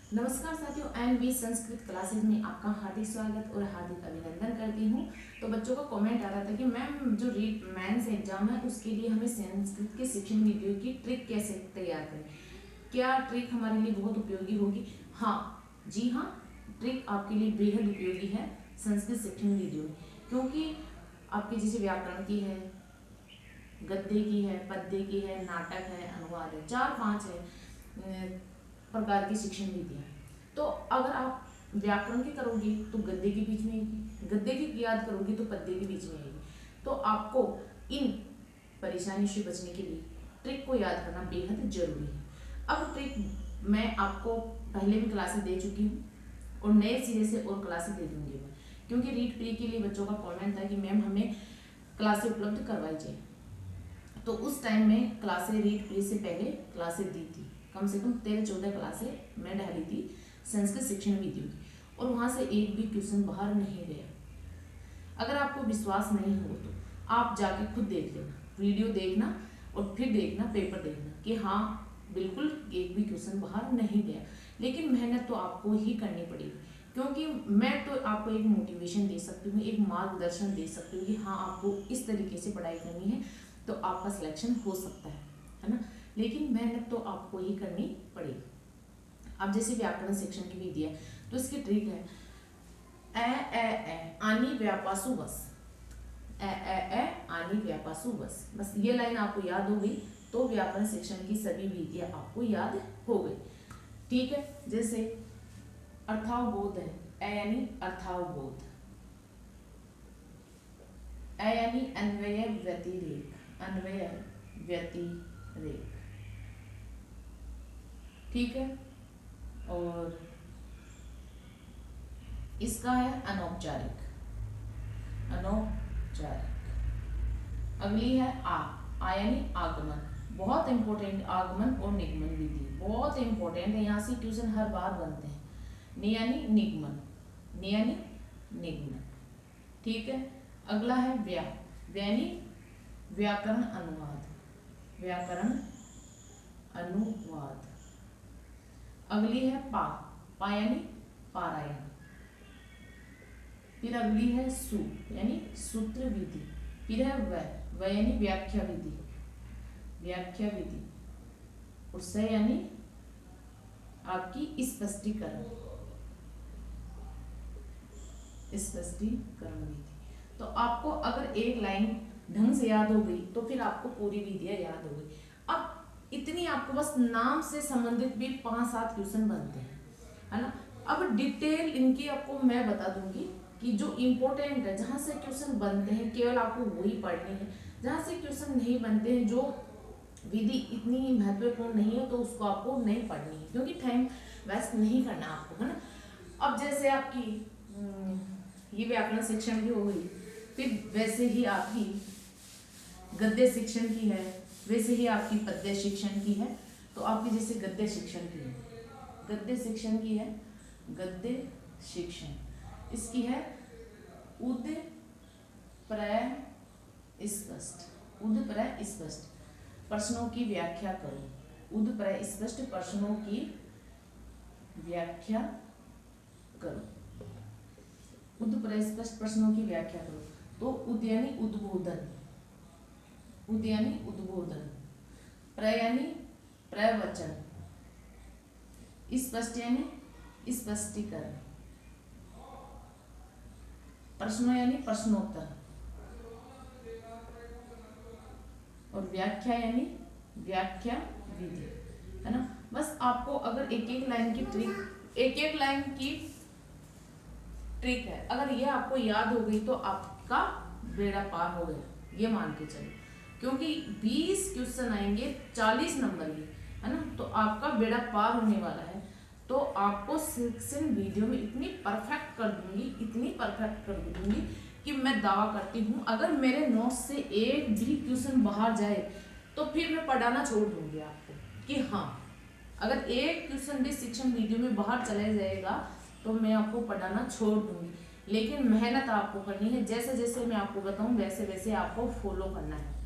नमस्कार साथियों, N V Sanskrit classes में आपका हार्दिक स्वागत और हार्दिक अभिनंदन करती हूँ। तो बच्चों का कमेंट आ रहा था कि मैम जो रीट मेंस एग्जाम है उसके लिए हमें संस्कृत के शिक्षण वीडियो की ट्रिक कैसे तैयार करें, क्या ट्रिक हमारे लिए बहुत उपयोगी होगी? हाँ जी हाँ, ट्रिक आपके लिए बेहद उपयोगी है संस्कृत शिक्षण वीडियो में, क्योंकि आपके जैसे व्याकरण की है, गद्य की है, पद्य की है, नाटक है, अनुवाद है, 4-5 है प्रकार की शिक्षण विधियाँ। तो अगर आप व्याकरण की करोगे तो गद्य के बीच में आएगी, गद्य की याद करोगे तो पद्य के बीच में आएगी। तो आपको इन परेशानियों से बचने के लिए ट्रिक को याद करना बेहद जरूरी है। अब ट्रिक मैं आपको पहले भी क्लासेस दे चुकी हूँ और नए सिरे से और क्लासेस दे दूंगी मैं, क्योंकि रीट प्री के लिए बच्चों का कमेंट था कि मैम हमें क्लासेस उपलब्ध करवाई जाए। तो उस टाइम में क्लासेस रीट प्री से पहले क्लासेस दी थी, कम से कम 13-14 क्लासें मैं डाली थी संस्कृत शिक्षण वीडियो की, और वहाँ से एक भी क्वेश्चन बाहर नहीं गया। अगर आपको विश्वास नहीं हो तो आप जाके खुद देख लेना, वीडियो देखना और फिर देखना, पेपर देखना कि हाँ बिल्कुल एक भी क्वेश्चन बाहर नहीं गया। लेकिन मेहनत तो आपको ही करनी पड़ेगी, क्योंकि मैं तो आपको एक मोटिवेशन दे सकती हूँ, एक मार्गदर्शन दे सकती हूँ कि हाँ आपको इस तरीके से पढ़ाई करनी है तो आपका सिलेक्शन हो सकता है ना। लेकिन मेहनत तो आपको ही करनी पड़ेगी। अब जैसे व्याकरण शिक्षण की विधि है तो इसकी ट्रिक है ए आनी व्यापासु बस, ए आनी व्यापासु बस। बस ये लाइन आपको याद हो गई तो व्याकरण शिक्षण की सभी विधियां आपको याद हो गई। ठीक है, जैसे अर्थावबोध है, ए यानी अर्थावबोध, ए यानी अन्वय व्यतिरेक, अन्वय व्यतिरेक। ठीक है, और इसका है अनौपचारिक, अनौपचारिक। अगली है आ यानी आगमन, बहुत इंपॉर्टेंट, आगमन और निगमन विधि बहुत इंपॉर्टेंट है, यहाँ से ट्यूशन हर बार बनते हैं। नि यानी निगमन, नि यानी निगमन। ठीक है, अगला है व्या, यानी व्याकरण अनुवाद, व्याकरण अनुवाद। अगली है पा, पा यानी पारायण। फिर अगली है सु यानी सूत्र विधि। फिर है व यानी व्याख्या विधि, व्याख्या विधि। और स यानी आपकी स्पष्टीकरण, स्पष्टीकरण विधि। तो आपको अगर एक लाइन ढंग से याद हो गई तो फिर आपको पूरी विधियां याद हो गई। अब इतनी आपको बस नाम से संबंधित भी 5-7 क्वेश्चन बनते हैं, है ना। अब डिटेल इनकी आपको मैं बता दूंगी कि जो इम्पोर्टेंट है, जहाँ से क्वेश्चन बनते हैं केवल आपको वही पढ़ने हैं, जहाँ से क्वेश्चन नहीं बनते हैं, जो विधि इतनी महत्वपूर्ण नहीं है तो उसको आपको नहीं पढ़नी है, क्योंकि टाइम वेस्ट नहीं करना आपको, है ना। अब जैसे आपकी ये व्याकरण शिक्षण की हो गई, फिर वैसे ही आपकी गद्य शिक्षण की है, वैसे ही आपकी पद्य शिक्षण की है। तो आपकी जैसे गद्य शिक्षण की है, गद्य शिक्षण की है, गद्य शिक्षण इसकी है उद प्रय स्पष्ट, उद प्रय स्पष्ट। प्रश्नों की व्याख्या करो, उद प्रय स्पष्ट प्रश्नों की व्याख्या करो, उद प्रय स्पष्ट प्रश्नों की व्याख्या करो। तो उद यानी उद्बोधन, उद यानी उद्बोधन, प्रय यानी प्रवचन, स्पष्ट यानी स्पष्टीकरण, प्रश्नों यानी प्रश्नोत्तर, और व्याख्या यानी व्याख्या विधि, है ना। बस आपको अगर एक लाइन की ट्रिक, एक लाइन की ट्रिक है, अगर ये आपको याद हो गई तो आपका बेड़ा पार हो गया, ये मान के चलो, क्योंकि 20 क्वेश्चन आएंगे 40 नंबर के, है ना। तो आपका बेड़ा पार होने वाला है। तो आपको शिक्षण वीडियो में इतनी परफेक्ट कर दूंगी, इतनी परफेक्ट कर दूंगी कि मैं दावा करती हूँ अगर मेरे नोट्स से एक भी क्वेश्चन बाहर जाए तो फिर मैं पढ़ाना छोड़ दूंगी आपको, कि हाँ अगर एक क्वेश्चन भी शिक्षण वीडियो में बाहर चले जाएगा तो मैं आपको पढ़ाना छोड़ दूंगी। लेकिन मेहनत आपको करनी है, जैसे जैसे मैं आपको बताऊँ वैसे वैसे आपको फॉलो करना है,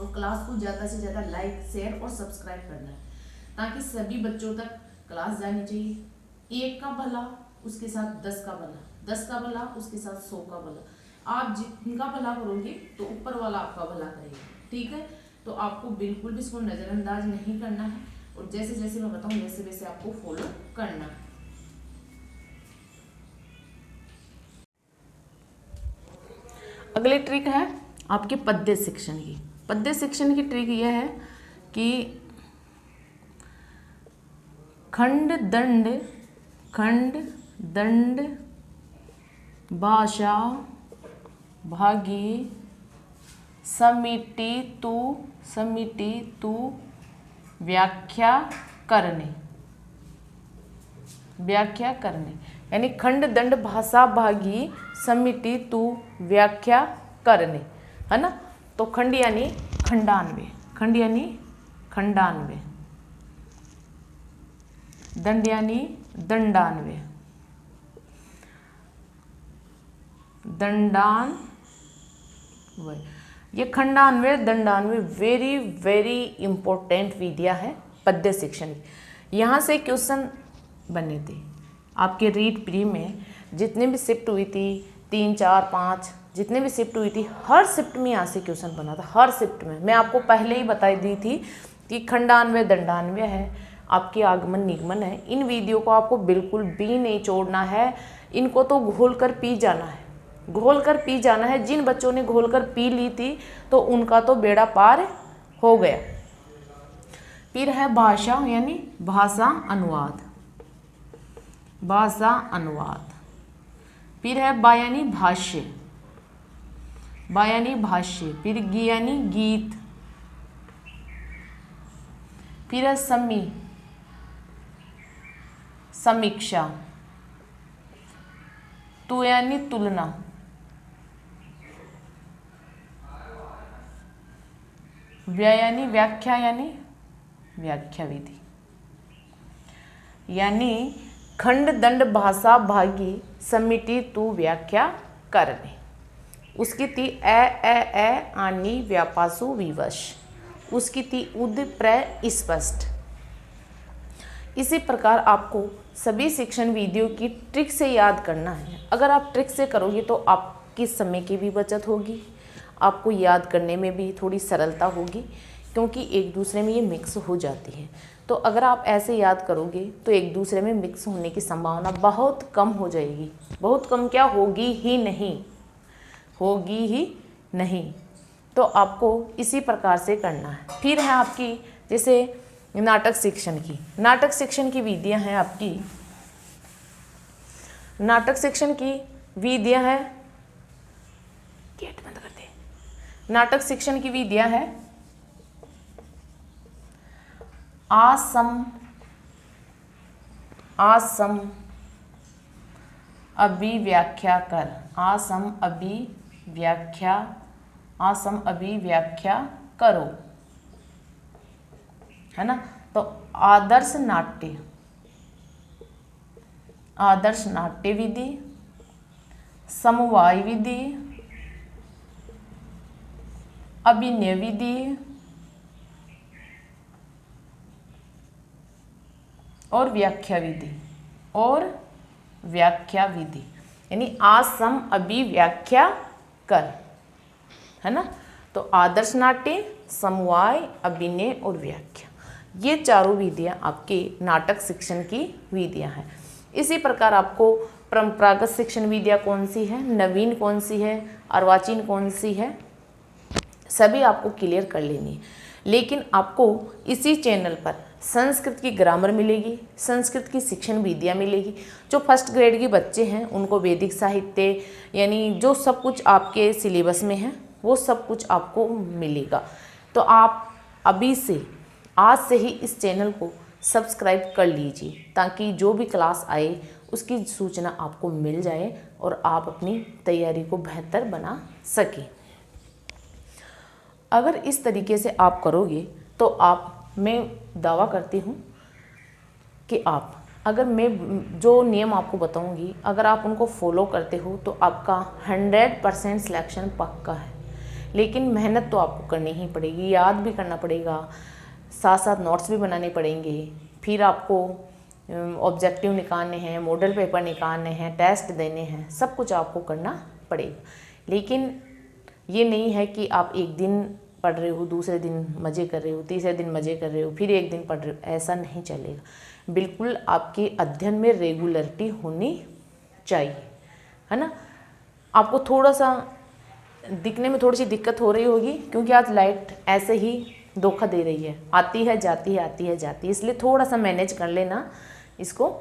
और क्लास को ज़्यादा से ज़्यादा लाइक, शेयर और सब्सक्राइब करना है, ताकि सभी बच्चों तक क्लास जानी चाहिए, 1 का भला उसके साथ 10 का भला, 10 का भला उसके साथ 100 का भला। आप जिनका भला करोगे तो ऊपर वाला आपका भला करेगा, ठीक है। तो आपको बिल्कुल भी इसको नज़रअंदाज नहीं करना है, और जैसे जैसे मैं बताऊँ वैसे वैसे आपको फॉलो करना है। अगली ट्रिक है आपके पद्य शिक्षण की। पद्य शिक्षण की ट्रिक यह है कि खंड दंड भाषा भागी समिति तू व्याख्या करने, यानी खंड दंड भाषा भागी समिति तू व्याख्या करने, है ना। तो खंड यानी खंडानवे, दंड यानी दंडानवे, ये खंडानवे दंडानवे वेरी वेरी इंपॉर्टेंट विधियां है पद्य शिक्षण की। यहाँ से क्वेश्चन बने थे आपके रीड प्री में, जितने भी शिफ्ट हुई थी 3, 4, 5 जितने भी शिफ्ट हुई थी, हर शिफ्ट में यहाँ से क्वेश्चन बना था। हर शिफ्ट में मैं आपको पहले ही बता दी थी कि खंडानवे दंडानवे है, आपकी आगमन निगमन है। इन विधियों को आपको बिल्कुल भी नहीं छोड़ना है, इनको तो घोल कर पी जाना है, जिन बच्चों ने घोल कर पी ली थी तो उनका तो बेड़ा पार हो गया। फिर है भाषा यानी भाषा अनुवाद, फिर है बा यानी भाष्य, फिर गी यानी गीत, फिर है समीक्षा, तु यानी तुलना, यानी व्याख्या विधि, यानी खंड दंड भाषा भागी समिति तू व्याख्या करने। उसकी थी ए आनी व्यापासु विवश, उसकी थी उद प्र स्पष्ट। इसी प्रकार आपको सभी शिक्षण विधियों की ट्रिक से याद करना है। अगर आप ट्रिक से करोगे तो आपकी समय की भी बचत होगी, आपको याद करने में भी थोड़ी सरलता होगी, क्योंकि एक दूसरे में ये मिक्स हो जाती है। तो अगर आप ऐसे याद करोगे तो एक दूसरे में मिक्स होने की संभावना बहुत कम हो जाएगी। बहुत कम क्या, होगी ही नहीं। तो आपको इसी प्रकार से करना है। फिर है आपकी जैसे नाटक शिक्षण की विधियां हैं आपकी। नाटक शिक्षण की विधियां हैं, गेट बंद कर दे। नाटक शिक्षण की विधियां हैं आसम अभिव्याख्या कर, आसम अभिव्याख्या करो, है ना। तो आदर्श नाट्य विधि, समवाय विधि, अभिनय विधि और व्याख्या विधि, यानी आसम अभिव्याख्या कर, है ना। तो आदर्श नाट्य, समवाय, अभिनय और व्याख्या, ये चारों विधियां आपके नाटक शिक्षण की विधियां हैं। इसी प्रकार आपको परंपरागत शिक्षण विधियां कौन सी है, नवीन कौन सी है, अर्वाचीन कौन सी है, सभी आपको क्लियर कर लेनी है। लेकिन आपको इसी चैनल पर संस्कृत की ग्रामर मिलेगी, संस्कृत की शिक्षण विधियाँ मिलेगी। जो फर्स्ट ग्रेड के बच्चे हैं उनको वैदिक साहित्य, यानी जो सब कुछ आपके सिलेबस में है वो सब कुछ आपको मिलेगा। तो आप अभी से, आज से ही इस चैनल को सब्सक्राइब कर लीजिए, ताकि जो भी क्लास आए उसकी सूचना आपको मिल जाए और आप अपनी तैयारी को बेहतर बना सकें। अगर इस तरीके से आप करोगे तो मैं दावा करती हूँ कि आप, अगर मैं जो नियम आपको बताऊँगी अगर आप उनको फॉलो करते हो तो आपका 100% सिलेक्शन पक्का है। लेकिन मेहनत तो आपको करनी ही पड़ेगी, याद भी करना पड़ेगा, साथ साथ नोट्स भी बनाने पड़ेंगे। फिर आपको ऑब्जेक्टिव निकालने हैं, मॉडल पेपर निकालने हैं, टेस्ट देने हैं, सब कुछ आपको करना पड़ेगा। लेकिन ये नहीं है कि आप एक दिन पढ़ रहे हो, दूसरे दिन मज़े कर रहे हो, तीसरे दिन मज़े कर रहे हो, फिर एक दिन पढ़ रहे हो, ऐसा नहीं चलेगा। बिल्कुल आपके अध्ययन में रेगुलरिटी होनी चाहिए, है ना। आपको थोड़ा सा दिखने में थोड़ी सी दिक्कत हो रही होगी क्योंकि आज लाइट ऐसे ही धोखा दे रही है, आती है जाती है, आती है जाती है, इसलिए थोड़ा सा मैनेज कर लेना इसको।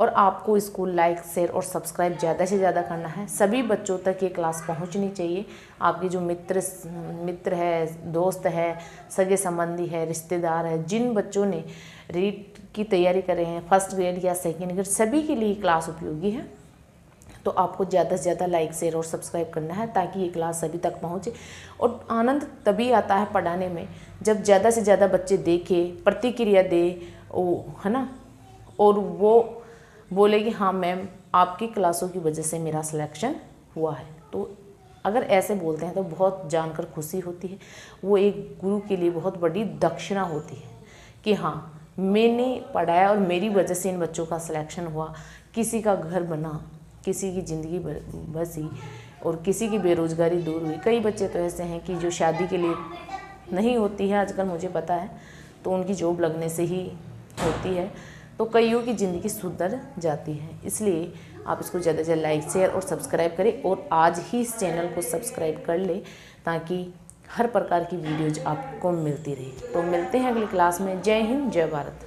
और आपको इसको लाइक, शेयर और सब्सक्राइब ज़्यादा से ज़्यादा करना है। सभी बच्चों तक ये क्लास पहुंचनी चाहिए। आपके जो मित्र है, दोस्त है, सगे संबंधी है, रिश्तेदार है, जिन बच्चों ने रीट की तैयारी कर रहे हैं, फर्स्ट ग्रेड या सेकेंड ग्रेड, सभी के लिए क्लास उपयोगी है। तो आपको ज़्यादा से ज़्यादा लाइक, शेयर और सब्सक्राइब करना है ताकि ये क्लास सभी तक पहुँचे। और आनंद तभी आता है पढ़ाने में जब ज़्यादा से ज़्यादा बच्चे देखें, प्रतिक्रिया दे, है ना, और वो बोले कि हाँ मैम आपकी क्लासों की वजह से मेरा सिलेक्शन हुआ है। तो अगर ऐसे बोलते हैं तो बहुत जानकर खुशी होती है। वो एक गुरु के लिए बहुत बड़ी दक्षिणा होती है कि हाँ मैंने पढ़ाया और मेरी वजह से इन बच्चों का सिलेक्शन हुआ, किसी का घर बना, किसी की ज़िंदगी बसी और किसी की बेरोज़गारी दूर हुई। कई बच्चे तो ऐसे हैं कि जो शादी के लिए नहीं होती है आजकल, मुझे पता है, तो उनकी जॉब लगने से ही होती है। तो कईयों की ज़िंदगी सुधर जाती है। इसलिए आप इसको ज़्यादा से ज़्यादा लाइक, शेयर और सब्सक्राइब करें और आज ही इस चैनल को सब्सक्राइब कर लें ताकि हर प्रकार की वीडियोज आपको मिलती रहे। तो मिलते हैं अगली क्लास में। जय हिंद, जय भारत।